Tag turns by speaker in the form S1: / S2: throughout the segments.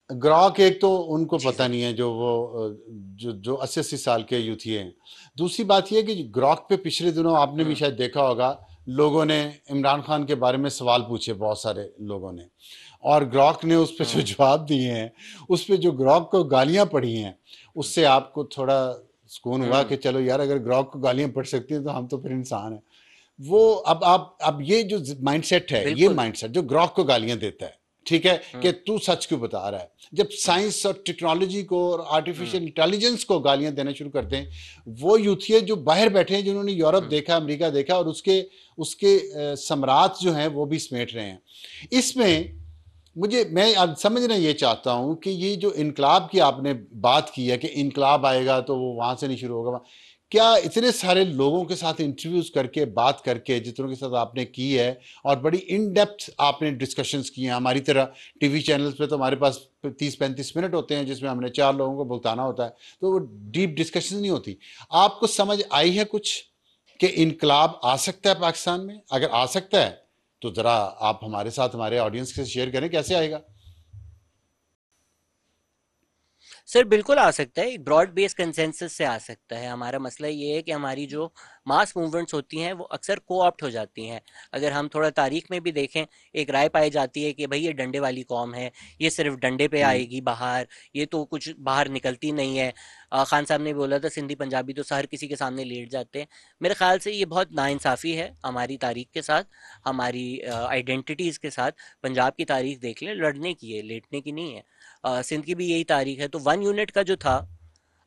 S1: ग्राहक एक तो उनको
S2: जी
S1: पता
S2: सर।
S1: नहीं है, जो वो जो जो 80-80 साल के यूथी हैं। दूसरी बात ये है कि ग्राहक पे पिछले दिनों आपने भी
S2: हम्म।
S1: शायद देखा होगा, लोगों ने इमरान खान के बारे में सवाल पूछे, बहुत सारे लोगों ने, और ग्राहक ने उस पे जो
S2: हम्म।
S1: जवाब दिए हैं, उस पे जो ग्राहक को गालियां पड़ी हैं, उससे आपको थोड़ा सुकून हुआ
S2: हम्म।
S1: कि चलो यार, अगर ग्राहक को गालियां पड़ सकती हैं तो हम तो फिर इंसान हैं। वो अब ये जो माइंडसेट है, ये
S2: बिल्कुल।
S1: माइंडसेट जो ग्राहक को गालियां देता है, ठीक है, कि
S2: हम्म।
S1: तू सच क्यों बता रहा है, जब
S2: हम्म।
S1: साइंस और टेक्नोलॉजी को और
S2: हम्म।
S1: आर्टिफिशियल इंटेलिजेंस को गालियां देना शुरू करते हैं, वो यूथिये जो बाहर बैठे हैं, जिन्होंने यूरोप
S2: हम्म।
S1: देखा, अमेरिका देखा, और उसके उसके सम्राट जो हैं वो भी समेट रहे हैं इसमें। मैं अब समझना ये चाहता हूं कि ये जो इनकलाब की आपने बात की है, कि इनकलाब आएगा तो वो वहां से नहीं शुरू होगा, क्या इतने सारे लोगों के साथ इंटरव्यूज करके, बात करके, जितनों के साथ आपने की है, और बड़ी इन डेप्थ आपने डिस्कशंस की हैं, हमारी तरह टीवी चैनल्स पे तो हमारे पास 30-35 मिनट होते हैं जिसमें हमने 4 लोगों को भुगताना होता है, तो वो डीप डिस्कशन नहीं होती। आपको समझ आई है कुछ कि इनकलाब आ सकता है पाकिस्तान में? अगर आ सकता है तो जरा आप हमारे साथ, हमारे ऑडियंस के साथ शेयर करें कैसे आएगा।
S2: सर बिल्कुल आ सकता है, एक ब्रॉड बेस कंसेंसस से आ सकता है। हमारा मसला ये है कि हमारी जो मास मूवमेंट्स होती हैं वो अक्सर को ऑप्ट हो जाती हैं। अगर हम थोड़ा तारीख में भी देखें, एक राय पाई जाती है कि भाई ये डंडे वाली कौम है, ये सिर्फ डंडे पे
S1: हम्म।
S2: आएगी बाहर, ये तो कुछ बाहर निकलती नहीं है। खान साहब ने बोला था सिंधी पंजाबी तो हर किसी के सामने लेट जाते हैं। मेरे ख्याल से ये बहुत नाइंसाफ़ी है हमारी तारीख के साथ, हमारी आइडेंटिटीज़ के साथ। पंजाब की तारीख देख लें, लड़ने की है, लेटने की नहीं है। सिंध की भी यही तारीख है। तो 1 यूनिट का जो था,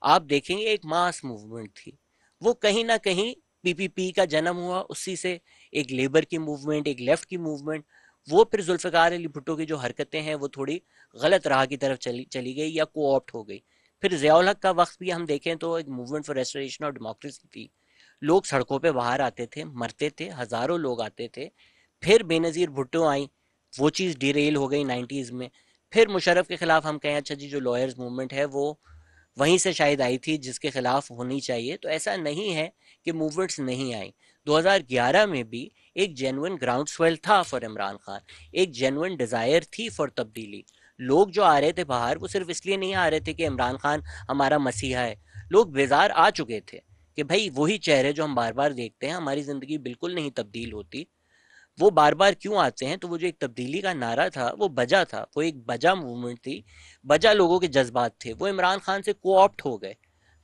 S2: आप देखेंगे एक मास मूवमेंट थी। वो कहीं ना कहीं पीपीपी का जन्म हुआ उसी से, एक लेबर की मूवमेंट, एक लेफ्ट की मूवमेंट। वो फिर जुल्फ़िकार अली भुट्टो की जो हरकतें हैं वो थोड़ी गलत राह की तरफ चली चली गई या को ऑप्ट हो गई। फिर ज़ियाउल हक का वक्त भी हम देखें तो एक movement for restoration of democracy थी। लोग सड़कों पे बाहर आते थे, मरते थे, हज़ारों लोग आते थे। फिर बेनज़ीर भुट्टो आई, वो चीज़ डिरेल हो गई 90s में। फिर मुशर्रफ के खिलाफ हम कहें, अच्छा जी जो लॉयर्स मूवमेंट है वो वहीं से शायद आई थी जिसके खिलाफ होनी चाहिए। तो ऐसा नहीं है कि मूवमेंट्स नहीं आई। 2011 में भी एक जेन्युइन ग्राउंड स्वेल था फॉर इमरान खान, एक जेन्युइन डिज़ायर थी फॉर तब्दीली। लोग जो आ रहे थे बाहर वो सिर्फ इसलिए नहीं आ रहे थे कि इमरान खान हमारा मसीहा है। लोग बेजार आ चुके थे कि भाई वही चेहरे जो हम बार बार देखते हैं, हमारी ज़िंदगी बिल्कुल नहीं तब्दील होती, वो बार बार क्यों आते हैं। तो वो जो एक तब्दीली का नारा था वो बजा था, वो एक बजा मूवमेंट थी, बजा लोगों के जज्बात थे, वो इमरान खान से कोऑप्ट हो गए।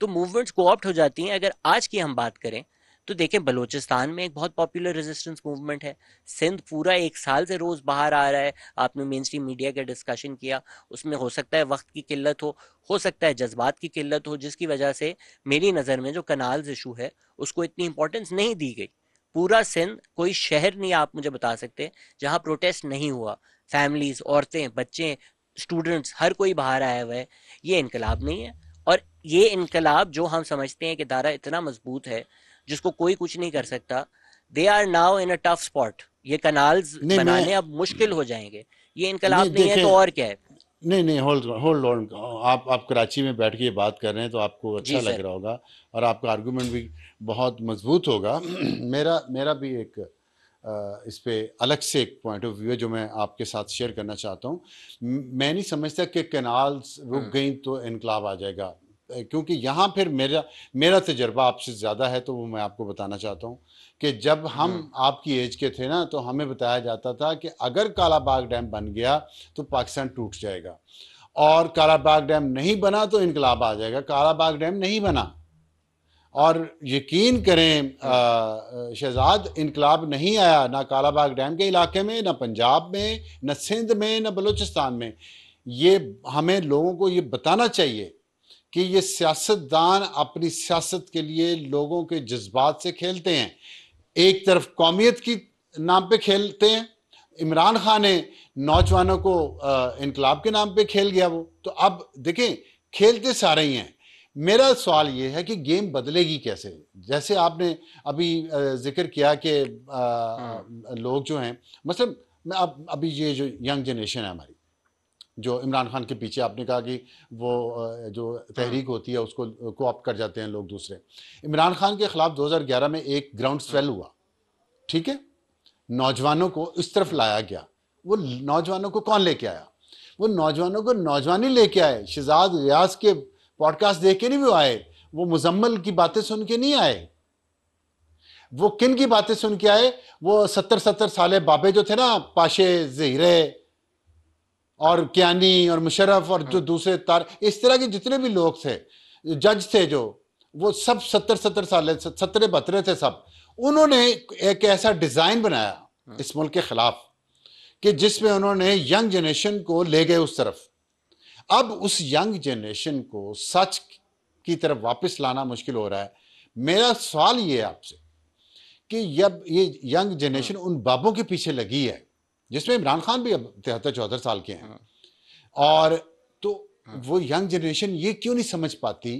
S2: तो मूवमेंट्स कोऑप्ट हो जाती हैं। अगर आज की हम बात करें तो देखें, बलूचिस्तान में एक बहुत पॉपुलर रेजिस्टेंस मूवमेंट है। सिंध पूरा 1 साल से रोज़ बाहर आ रहा है। आपने मेन स्ट्रीम मीडिया का डिस्कशन किया, उसमें हो सकता है वक्त की किल्लत हो सकता है जज्बात की किल्लत हो, जिसकी वजह से मेरी नज़र में जो कनाल्स इशू है उसको इतनी इंपॉर्टेंस नहीं दी गई। पूरा सिंध, कोई शहर नहीं आप मुझे बता सकते जहां प्रोटेस्ट नहीं हुआ। फैमिलीज, औरतें, बच्चे, स्टूडेंट्स, हर कोई बाहर आया हुआ है। ये इनकलाब नहीं है। और ये इनकलाब जो हम समझते हैं कि दायरा इतना मजबूत है जिसको कोई कुछ नहीं कर सकता, they are now in a tough spot. ये कनाल्स
S1: नहीं मैं
S2: बनाने अब मुश्किल हो जाएंगे। ये
S1: नहीं,
S2: इनकलाब नहीं है तो
S1: देखें,
S2: और क्या है।
S1: नहीं नहीं, होल्ड होल्ड ऑन। आप कराची में बैठ के ये बात कर रहे हैं तो आपको
S2: जी
S1: अच्छा लग
S2: सर।
S1: रहा होगा, और आपका आर्गुमेंट भी बहुत मजबूत होगा। मेरा मेरा भी एक इस पे अलग से एक पॉइंट ऑफ व्यू है जो मैं आपके साथ शेयर करना चाहता हूँ। मैं नहीं समझता कि कैनाल्स रुक
S2: हम्म।
S1: गई तो इनकलाब आ जाएगा, क्योंकि यहाँ फिर मेरा मेरा तजर्बा आपसे ज़्यादा है, तो वो मैं आपको बताना चाहता हूँ कि जब हम
S2: हम्म।
S1: आपकी एज के थे ना, तो हमें बताया जाता था कि अगर काला बाग डैम बन गया तो पाकिस्तान टूट जाएगा, और काला बाग डैम नहीं बना तो इनकलाब आ जाएगा। काला बाग डैम नहीं बना, और यकीन करें
S2: हम्म।
S1: शहजाद, इनकलाब नहीं आया ना काला बाग डैम के इलाके में, ना पंजाब में, ना सिंध में, ना बलूचिस्तान में। ये हमें लोगों को ये बताना चाहिए कि ये सियासतदान अपनी सियासत के लिए लोगों के जज्बात से खेलते हैं। एक तरफ कौमियत की नाम पे खेलते हैं, इमरान खान ने नौजवानों को इनकलाब के नाम पे खेल गया वो, तो अब देखें, खेलते सारे ही हैं। मेरा सवाल ये है कि गेम बदलेगी कैसे? जैसे आपने अभी जिक्र किया कि
S2: हम्म।
S1: लोग जो हैं, मतलब मैं अब अभी ये जो यंग जनरेशन है हमारी, जो इमरान खान के पीछे, आपने कहा कि वो जो
S2: हम्म।
S1: तहरीक होती है उसको को ऑप्ट कर जाते हैं लोग दूसरे। इमरान खान के खिलाफ 2011 में एक ग्राउंड
S2: हम्म।
S1: स्वेल हुआ, ठीक है, नौजवानों को इस तरफ
S2: हम्म।
S1: लाया गया। वो नौजवानों को कौन लेके आया? वो नौजवानों को नौजवानी लेके आए। शहजाद गयास के पॉडकास्ट देख के नहीं वो आए, वो मुजम्मल की बातें सुन के नहीं आए। वो किन की बातें सुन के आए? वो 70-70 साले बाबे जो थे ना, पाशे, ज़हीरे और कियानी और मुशर्रफ और जो दूसरे तार, इस तरह के जितने भी लोग थे, जज थे, जो वो सब 70-70 साल, 17-72 थे सब। उन्होंने एक ऐसा डिजाइन बनाया इस मुल्क के खिलाफ कि जिसमें उन्होंने यंग जनरेशन को ले गए उस तरफ। अब उस यंग जनरेशन को सच की तरफ वापस लाना मुश्किल हो रहा है। मेरा सवाल ये है आपसे कि जब ये यंग जनरेशन उन बाबों के पीछे लगी है, जिसमें इमरान खान भी अब 73-74 साल के हैं, और तो वो यंग जनरेशन ये क्यों नहीं समझ पाती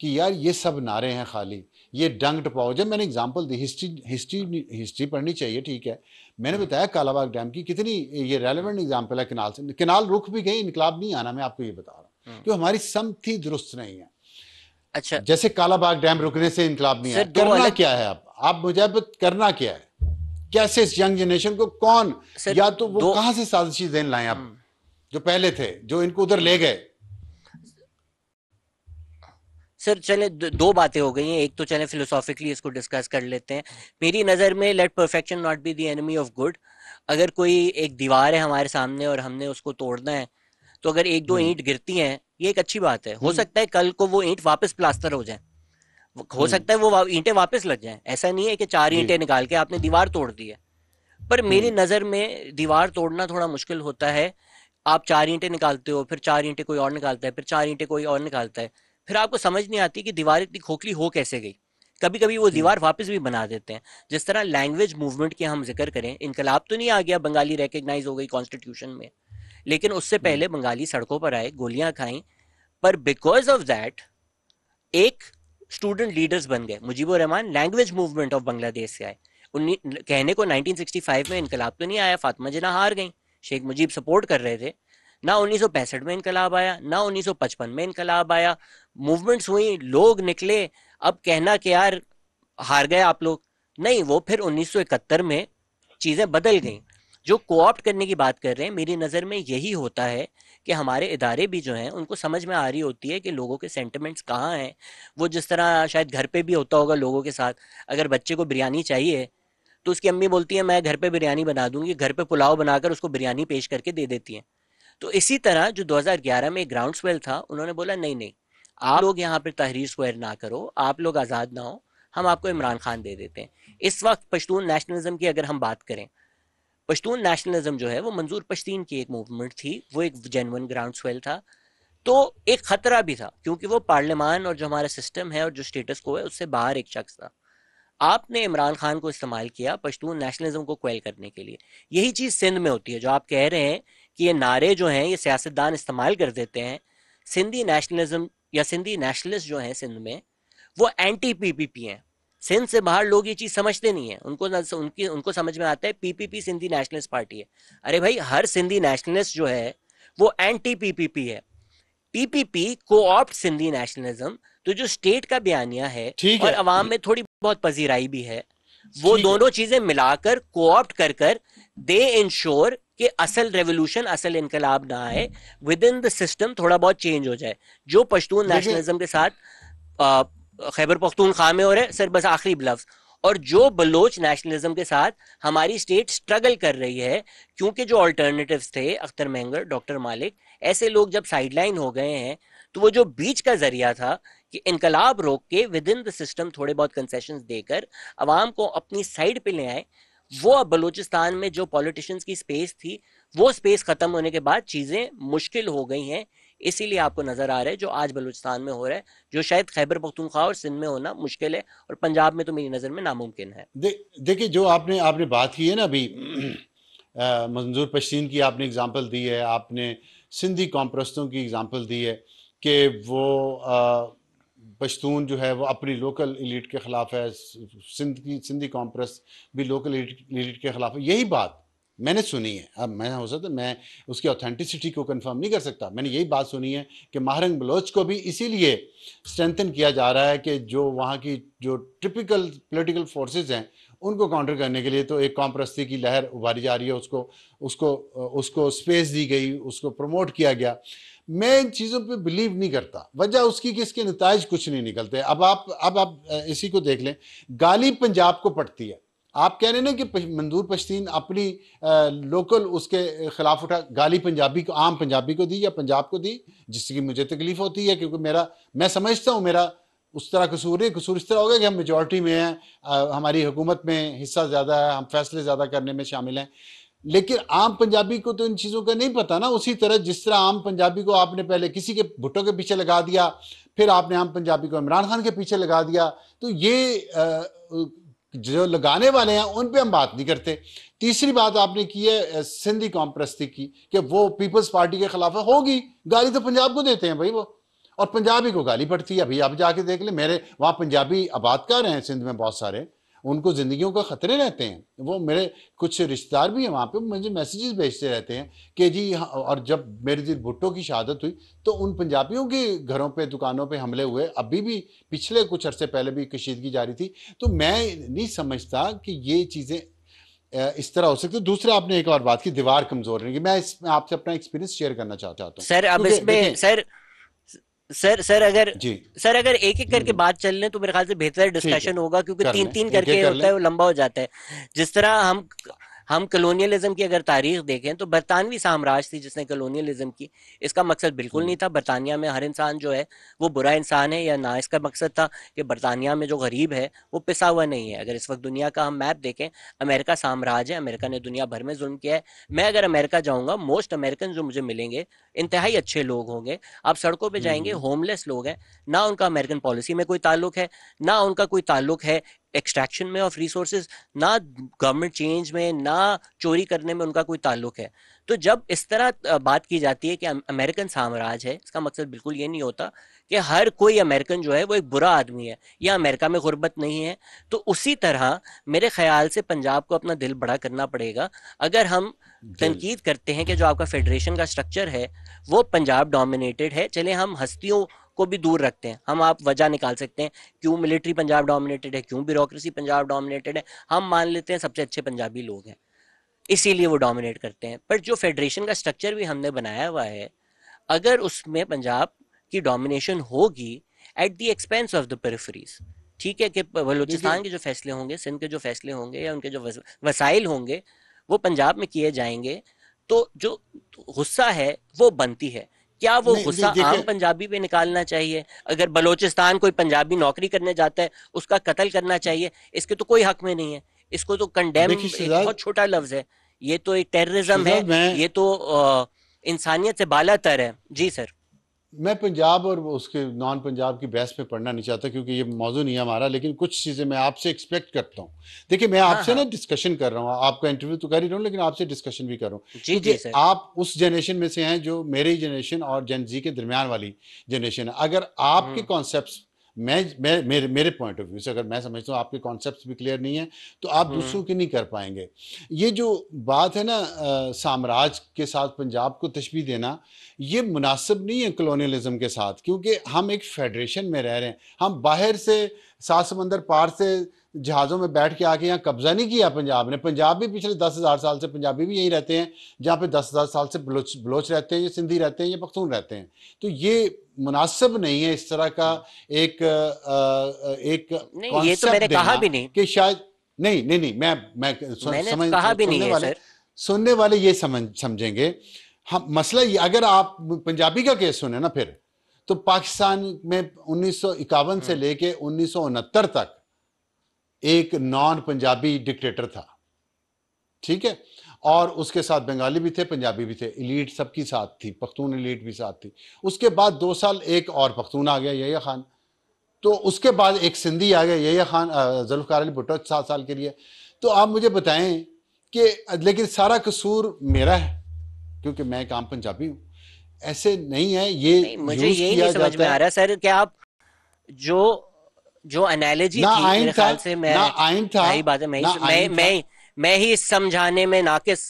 S1: कि यार ये सब नारे हैं खाली, ये डंग टपाओ। जब मैंने एग्जांपल दी, हिस्ट्री पढ़नी चाहिए, ठीक है, मैंने बताया कालाबाग डैम की कितनी ये रेलेवेंट एग्जांपल है। किनाल से किनाल रुक भी गई, इनकलाब नहीं आना, मैं आपको ये बता रहा हूँ कि हमारी समत ही दुरुस्त नहीं है।
S2: अच्छा,
S1: जैसे कालाबाग डैम रुकने से इनकलाब नहीं आया। करना क्या है? आप मुझे करना क्या है? कैसे इस यंग जनरेशन को कौन, या तो वो कहां से साजिशी देन लाए आप, जो पहले थे, जो इनको उधर ले गए?
S2: सर चले दो बातें हो गई हैं। एक तो चले फिलोसॉफिकली इसको डिस्कस कर लेते हैं। मेरी नज़र में let perfection not be the enemy of good. अगर कोई एक दीवार है हमारे सामने और हमने उसको तोड़ना है, तो अगर एक दो ईंट गिरती हैं, ये एक अच्छी बात है। हो सकता है कल को वो ईंट वापस प्लास्टर हो जाए, हो सकता है वो ईंटें वापस लग जाएं। ऐसा नहीं है कि 4 ईंटें निकाल के आपने दीवार तोड़ दी है। पर मेरी नज़र में दीवार तोड़ना थोड़ा मुश्किल होता है। आप 4 ईंटें निकालते हो, फिर 4 ईंटें कोई और निकालता है, फिर 4 ईंटें कोई और निकालता है, फिर आपको समझ नहीं आती कि दीवार इतनी खोखली हो कैसे गई। कभी कभी वो दीवार वापस भी बना देते हैं। जिस तरह लैंग्वेज मूवमेंट की हम जिक्र करें, इनकलाब तो नहीं आ गया, बंगाली रिकग्नाइज हो गई कॉन्स्टिट्यूशन में, लेकिन उससे पहले बंगाली सड़कों पर आए, गोलियां खाई, पर बिकॉज ऑफ दैट एक स्टूडेंट लीडर्स बन गए। Mujibur Rahman language movement of Bangladesh से आए। कहने को 1965 में इनकलाब तो नहीं आया, फातिमा जिन्ना हार गई, शेख मुजीब सपोर्ट कर रहे थे। ना 1965 में इनकलाब आया, ना 1955 में इनकलाब आया। मूवमेंट्स हुई, लोग निकले। अब कहना कि यार हार गए आप लोग, नहीं, वो फिर 1971 में चीज़ें बदल गई। जो कोऑप्ट करने की बात कर रहे हैं, मेरी नज़र में यही होता है कि हमारे इदारे भी जो हैं उनको समझ में आ रही होती है कि लोगों के सेंटिमेंट्स कहाँ हैं। वो जिस तरह शायद घर पे भी होता होगा लोगों के साथ, अगर बच्चे को बिरयानी चाहिए तो उसकी अम्मी बोलती है मैं घर पे बिरयानी बना दूंगी, घर पे पुलाव बनाकर उसको बिरयानी पेश करके दे देती हैं। तो इसी तरह जो 2011 में ग्राउंड स्वेल था, उन्होंने बोला नहीं नहीं, आप लोग यहाँ पे तहरीर स्क्वायर ना करो, आप लोग आज़ाद ना हो, हम आपको इमरान खान दे देते हैं। इस वक्त पश्तून नेशनलिज्म की अगर हम बात करें, पश्तून नेशनलिज्म जो है वो मंजूर पश्तीन की एक मूवमेंट थी, वो एक जेन्युइन ग्राउंड स्वेल था। तो एक खतरा भी था, क्योंकि वो पार्लियामान और जो हमारा सिस्टम है और जो स्टेटस को है उससे बाहर एक शख्स था। आपने इमरान खान को इस्तेमाल किया पश्तून नेशनलिज्म को क्वेल करने के लिए। यही चीज़ सिंध में होती है, जो आप कह रहे हैं कि ये नारे जो हैं ये सियासतदान इस्तेमाल कर देते हैं। सिंधी नेशनलिज्म या सिंधी नेशनलिस्ट जो हैं सिंध में, वो एंटी पीपीपी हैं। सिंध से बाहर लोग ये चीज़ समझते नहीं है, उनको समझ में आता है पीपीपी सिंधी नेशनलिस्ट पार्टी है। अरे भाई, हर सिंधी नेशनलिस्ट जो है वो एंटी पीपीपी है। पीपीपी को ऑप्ट सिंधी नेशनलिज्म। तो जो स्टेट का बयानिया है और अवाम में थोड़ी बहुत पजीराई भी है, वो दोनों चीजें मिलाकर कोऑप्ट कर कर दे इंश्योर कि असल रेवोल्यूशन, असल इनकलाब ना आए, विद इन द सिस्टम थोड़ा बहुत चेंज हो जाए। जो पश्तून नेशनलिज्म के साथ खैबर पख्तूनख्वा में हो रहे, सर बस आखिरी लफ्ज, और जो बलोच नेशनलिज्म के साथ हमारी स्टेट स्ट्रगल कर रही है, क्योंकि जो अल्टरनेटिव्स थे, अख्तर मेंगर, डॉक्टर मालिक, ऐसे लोग जब साइडलाइन हो गए हैं, तो वो जो बीच का जरिया था कि इनकलाब रोक के विद इन द सिस्टम थोड़े बहुत कंसेशंस देकर अवाम को अपनी साइड पे ले आए, वो अब बलूचिस्तान में जो पॉलिटिशियंस की स्पेस थी, वो स्पेस खत्म होने के बाद चीज़ें मुश्किल हो गई हैं। इसीलिए आपको नज़र आ रहा है जो आज बलूचिस्तान में हो रहा है, जो शायद खैबर पख्तूनख्वा और सिंध में होना मुश्किल है, और पंजाब में तो मेरी नज़र में नामुमकिन है।
S1: देखिए, जो आपने आपने बात की है ना अभी, मंजूर पश्तीन की आपने एग्जांपल दी है, आपने सिंधी कॉम्प्रस्तों की एग्जांपल दी है कि वो पश्तून जो है वो अपनी लोकल एलिट के ख़िलाफ़ है, सिंधी कॉम्प्रस्त भी लोकल एलिट के ख़िलाफ़ है। यही बात मैंने सुनी है। अब मैं हो सकता मैं उसकी ऑथेंटिसिटी को कंफर्म नहीं कर सकता, मैंने यही बात सुनी है कि महारंग बलोच को भी इसीलिए स्ट्रेंथन किया जा रहा है कि जो वहाँ की जो टिपिकल पॉलिटिकल फोर्सेस हैं उनको काउंटर करने के लिए तो एक कौम परस्ती की लहर उभारी जा रही है, उसको उसको उसको स्पेस दी गई, उसको प्रमोट किया गया। मैं इन चीज़ों पे बिलीव नहीं करता। वजह उसकी कि इसके नताइज कुछ नहीं निकलते। अब आप इसी को देख लें, गाली पंजाब को पड़ती है। आप कह रहे हैं ना कि मंदूर पश्तीन अपनी लोकल उसके खिलाफ उठा, गाली पंजाबी को, आम पंजाबी को दी या पंजाब को दी, जिसकी मुझे तकलीफ होती है, क्योंकि मैं समझता हूँ मेरा उस तरह कसूर है। कसूर इस तरह हो गया कि हम मेजॉरिटी में हैं, हमारी हुकूमत में हिस्सा ज़्यादा है, हम फैसले ज़्यादा करने में शामिल हैं। लेकिन आम पंजाबी को तो इन चीज़ों का नहीं पता ना। उसी तरह जिस तरह आम पंजाबी को आपने पहले किसी के भुट्टो के पीछे लगा दिया, फिर आपने आम पंजाबी को इमरान खान के पीछे लगा दिया, तो ये जो लगाने वाले हैं उन पे हम बात नहीं करते। तीसरी बात आपने की है सिंधी कौम परस्ती की, कि वो पीपल्स पार्टी के खिलाफ है। होगी, गाली तो पंजाब को देते हैं भाई वो, और पंजाबी को गाली पड़ती है। अभी आप जाके देख ले, मेरे वहाँ पंजाबी आबादकार हैं सिंध में बहुत सारे, उनको जिंदगियों का खतरे रहते हैं। वो मेरे कुछ रिश्तेदार भी हैं वहाँ पे, मुझे मैसेजेस भेजते रहते हैं कि जी और जब मेरे जी भुट्टो की शहादत हुई तो उन पंजाबियों के घरों पे, दुकानों पे हमले हुए। अभी भी पिछले कुछ अरसे पहले भी कशीदगी जारी थी। तो मैं नहीं समझता कि ये चीज़ें इस तरह हो सकती है। दूसरा, आपने एक और बात की, दीवार कमजोर नहीं की। मैं इसमें आपसे अपना एक्सपीरियंस शेयर करना चाहता हूँ।
S2: सर अब इसमें सर अगर
S1: जी
S2: सर अगर एक एक करके बात चल लें तो मेरे ख्याल से बेहतर
S1: ठीक है,
S2: डिस्कशन होगा, क्योंकि
S1: कर
S2: तीन
S1: लें,
S2: तीन
S1: एक
S2: करके
S1: एक कर
S2: होता है
S1: लें।
S2: वो लंबा हो जाता है। जिस तरह हम कलोनियलिज्म की अगर तारीख देखें तो बरतानवी साम्राज्य थी जिसने कलोनियलिज्म की। इसका मकसद बिल्कुल नहीं था बरतानिया में हर इंसान जो है वो बुरा इंसान है, या ना इसका मकसद था कि बरतानिया में जो गरीब है वो पिसा हुआ नहीं है। अगर इस वक्त दुनिया का हम मैप देखें, अमेरिका साम्राज्य है, अमेरिका ने दुनिया भर में जुल्म किया है। मैं अगर अमेरिका जाऊंगा, मोस्ट अमेरिकन जो मुझे मिलेंगे इंतहाई अच्छे लोग होंगे। आप सड़कों पे जाएंगे, होमलेस लोग हैं, ना उनका अमेरिकन पॉलिसी में कोई ताल्लुक है, ना उनका कोई ताल्लुक है एक्सट्रैक्शन में ऑफ रिसोर्सेज, ना गवर्नमेंट चेंज में, ना चोरी करने में उनका कोई ताल्लुक है। तो जब इस तरह बात की जाती है कि अमेरिकन साम्राज्य है, इसका मकसद बिल्कुल ये नहीं होता कि हर कोई अमेरिकन जो है वो एक बुरा आदमी है या अमेरिका में गुर्बत नहीं है। तो उसी तरह मेरे ख्याल से पंजाब को अपना दिल बड़ा करना पड़ेगा। अगर हम
S1: दिल
S2: तनकीद करते हैं कि जो आपका फेडरेशन का स्ट्रक्चर है वो पंजाब डोमिनेटेड है, चले हम हस्तियों को भी दूर रखते हैं, हम आप वजह निकाल सकते हैं क्यों मिलिट्री पंजाब डोमिनेटेड है, क्यों ब्यूरोक्रेसी पंजाब डोमिनेटेड है। हम मान लेते हैं सबसे अच्छे पंजाबी लोग हैं इसीलिए वो डोमिनेट करते हैं। पर जो फेडरेशन का स्ट्रक्चर भी हमने बनाया हुआ है, अगर उसमें पंजाब की डोमिनेशन होगी at the expense of the peripheries, ठीक है कि
S1: देखिए,
S2: बलूचिस्तान के जो फैसले होंगे, सिंध के जो फैसले होंगे, या उनके जो वसाइल होंगे वो पंजाब में किए जाएंगे, तो जो गुस्सा है वो बनती है। क्या वो
S1: नहीं
S2: गुस्सा आम
S1: देखिए,
S2: पंजाबी पे निकालना चाहिए? अगर बलोचिस्तान कोई पंजाबी नौकरी करने जाता है उसका कत्ल करना चाहिए? इसके तो कोई हक में नहीं है। इसको तो कंडेम
S1: देखिए
S2: एक
S1: शहजाद,
S2: बहुत छोटा लफ्ज है, ये तो एक टेररिज्म है,
S1: शहजाद मैं
S2: ये तो इंसानियत से बालातर है। जी सर।
S1: मैं पंजाब और उसके नॉन पंजाब की बहस पे पढ़ना नहीं चाहता, क्योंकि ये मौजू नहीं है हमारा। लेकिन कुछ चीज़ें मैं आपसे एक्सपेक्ट करता हूँ। देखिए, मैं
S2: हाँ
S1: आपसे
S2: हाँ।
S1: ना डिस्कशन कर रहा हूँ, आपका इंटरव्यू तो कर ही रहा हूँ, लेकिन आपसे डिस्कशन भी कर रहा हूँ,
S2: जी
S1: क्योंकि
S2: जी सर।
S1: आप उस जनरेशन में से हैं जो मेरी जनरेशन और जेन जी के दरमियान वाली जनरेशन है। अगर आपके
S2: हम्म
S1: कॉन्सेप्ट, मैं मेरे पॉइंट ऑफ व्यू से अगर मैं समझता हूँ आपके कॉन्सेप्ट्स भी क्लियर नहीं है, तो आप
S2: हम्म
S1: दूसरों की नहीं कर पाएंगे। ये जो बात है ना साम्राज्य के साथ पंजाब को तशबीह देना, ये मुनासिब नहीं है कॉलोनियलिज्म के साथ, क्योंकि हम एक फेडरेशन में रह रहे हैं। हम बाहर से, सात समंदर पार से जहाज़ों में बैठ के आके यहाँ कब्जा नहीं किया पंजाब ने। पंजाब भी पिछले 10,000 साल से, पंजाबी भी यहीं रहते हैं जहाँ पे 10,000 साल से बलोच रहते हैं, या सिंधी रहते हैं, या पख्तून रहते हैं। तो ये मुनासिब नहीं है इस तरह का एक
S2: नहीं, ये तो
S1: कॉन्सेप्ट
S2: मैंने कहा
S1: देना
S2: भी नहीं।
S1: कि शायद, नहीं, मैं
S2: मैंने तो
S1: समझ,
S2: कहा भी नहीं
S1: सुनने
S2: है
S1: वाले
S2: सर।
S1: ये समझेंगे। हम मसला ये, अगर आप पंजाबी का केस सुने ना, फिर तो पाकिस्तान में 1951 से
S2: हम्म
S1: लेके 1969 तक एक नॉन पंजाबी डिक्टेटर था, ठीक है। और उसके साथ बंगाली भी थे, पंजाबी भी थे, इलीट सबकी साथ थी, पख्तून इलीट भी साथ थी। उसके बाद 2 साल एक और पख्तून आ गया, यहिया खान। तो उसके बाद एक सिंधी आ गया, यहिया खान, जुल्फ़िकार अली भुट्टो 7 साल के लिए। तो आप मुझे बताएं कि, लेकिन सारा कसूर मेरा है क्योंकि मैं एक आम पंजाबी हूं। ऐसे नहीं है, ये
S2: नहीं, मुझे
S1: यूज
S2: यही नहीं
S1: किया
S2: समझ में
S1: जाता
S2: आ
S1: है।
S2: रहा सर कि आप जो जो एनालॉजी
S1: ना
S2: थी,
S1: आइन
S2: मेरे
S1: था,
S2: ख्याल से
S1: ना
S2: मैं,
S1: आइन था,
S2: जाहिर बात है
S1: ना आइन था।
S2: मैं ही इस समझाने में नाकिस,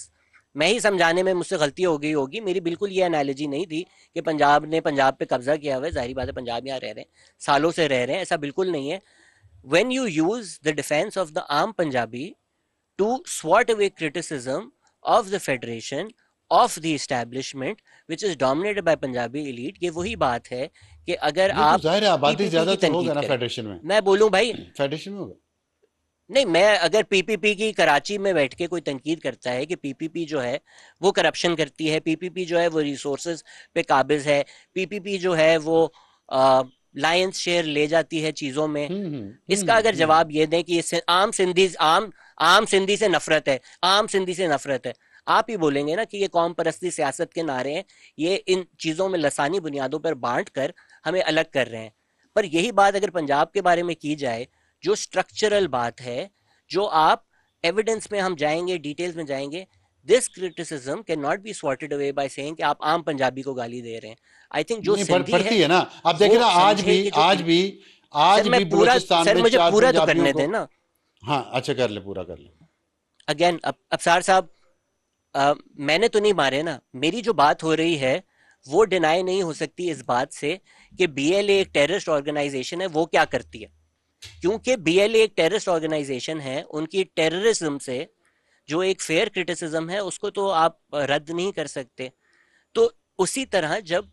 S2: मैं ही समझाने में मुझसे गलती हो गई होगी। मेरी बिल्कुल ये एनालॉजी नहीं थी कि पंजाब ने पंजाब पे कब्जा किया हुआ है। जाहिर बात है पंजाब यहाँ रह रहे हैं, सालों से रह रहे हैं, ऐसा बिल्कुल नहीं है। when you use the defense of the armed Punjabi to swat away criticism of the federation, of the establishment which is dominated by Punjabi elite, ये वही बात है कि अगर
S1: ये तो
S2: आप
S1: जाहिर है आबादी
S2: पीपीपी
S1: ज्यादा
S2: की
S1: तो होगा
S2: तनकीद
S1: ना
S2: करें,
S1: फेडरेशन में,
S2: मैं बोलूं भाई,
S1: फेडरेशन में होगा।
S2: नहीं, मैं अगर पीपीपी की कराची में बैठ के कोई तनकीद करता है कि पीपीपी जो है वो करप्शन करती है, पीपीपी जो है वो रिसोर्सेज पे काबिज है, पीपीपी जो है वो लायंस शेयर ले जाती है चीज़ों में, इसका अगर जवाब ये दें कि ये आम सिंधी से नफरत है, आम सिंधी से नफरत है, आप ही बोलेंगे ना कि ये कौम परस्ती सियासत के नारे हैं, ये इन चीज़ों में लसानी बुनियादों पर बांट कर हमें अलग कर रहे हैं। पर यही बात अगर पंजाब के बारे में की जाए, जो स्ट्रक्चरल बात है, जो आप एविडेंस में हम जाएंगे, डिटेल्स में जाएंगे, this criticism can not be sorted away by saying कि आप आम पंजाबी को गाली दे रहे हैं। आई थिंक जो
S1: नहीं
S2: सिंधी
S1: पड़ती
S2: है
S1: है ना। आप देखें
S2: वो
S1: ना,
S2: समझे कि जो
S1: आज
S2: सर
S1: भी
S2: मैं पूरा,
S1: बलूचिस्तान
S2: सर
S1: में
S2: मुझे
S1: 4
S2: पूरा तो
S1: पंजाबियों
S2: करने
S1: को।
S2: दें ना।
S1: हाँ अच्छा, कर ले, पूरा कर ले।
S2: अगेन अबसार साहब, मैंने तो नहीं मारे ना, मेरी जो बात हो रही है वो डिनाई नहीं हो सकती इस बात से कि बीएलए एक टेररिस्ट ऑर्गेनाइजेशन है, वो क्या करती है, क्योंकि बीएलए एक टेररिस्ट ऑर्गेनाइजेशन है, उनकी टेररिज्म से जो एक फेयर क्रिटिसिज्म है उसको तो आप रद्द नहीं कर सकते। तो उसी तरह जब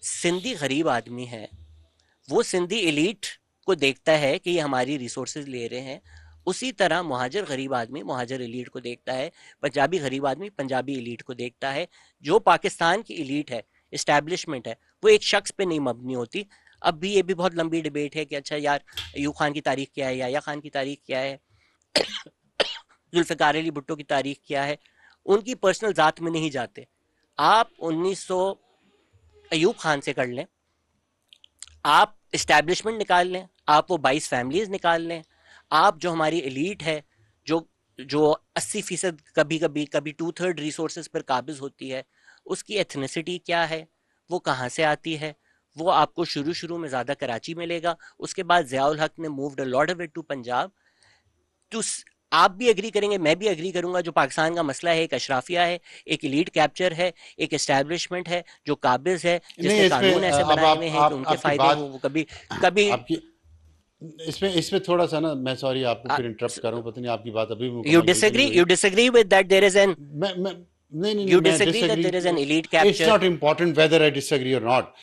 S2: सिंधी गरीब आदमी है, वो सिंधी एलीट को देखता है कि ये हमारी रिसोर्सेज ले रहे हैं, उसी तरह मुहाजिर गरीब आदमी मुहाजिर एलीट को देखता है, पंजाबी गरीब आदमी पंजाबी एलीट को देखता है। जो पाकिस्तान की एलीट है, इस्टेब्लिशमेंट है, वो एक शख्स पे नहीं मबनी होती। अब भी ये भी बहुत लंबी डिबेट है कि अच्छा यार अयूब खान की तारीख क्या है, याया खान की तारीख क्या है, जुल्फ़िकार अली भुट्टो की तारीख क्या है, उनकी पर्सनल ज़ात में नहीं जाते। आप 1900 अयूब खान से कर लें, आप इस्टेब्लिशमेंट निकाल लें, आप वो 22 फैमिलीज निकाल लें, आप जो हमारी एलीट है, जो जो 80% कभी 2/3 रिसोर्सेज पर काबिज होती है, उसकी एथनिसिटी क्या है, वो कहाँ से आती है, वो आपको शुरू में ज़्यादा कराची मिलेगा। उसके बाद ज़ियाउल हक ने moved a lot of it to Punjab. टू आप भी एग्री करेंगे, मैं भी एग्री करूंगा, जो पाकिस्तान का मसला है एक अशराफिया है, एक एलीट कैप्चर है, एक एस्टैब्लिशमेंट है जो काबिज है,
S1: नहीं
S2: जिसने
S1: इसमें
S2: कानून ऐसे
S1: अब
S2: बनाए हुए हैं कि उनके
S1: आपकी
S2: फायदे
S1: बात,
S2: हो, वो कभी कभी
S1: आपकी इसमें थोड़ा सा ना, मैं सॉरी आपको फिर इंटरप्ट करूं, पता नहीं आपकी बात अभी भी
S2: यू
S1: मुकम्मल हुई कि नहीं
S2: डिसएग्री,
S1: हुई।
S2: You disagree with that there is an
S1: मैं नहीं नहीं नहीं,
S2: यू
S1: मैं
S2: disagree that
S1: disagree,
S2: there is an elite
S1: it's
S2: capture.
S1: Not important whether I disagree और नॉट।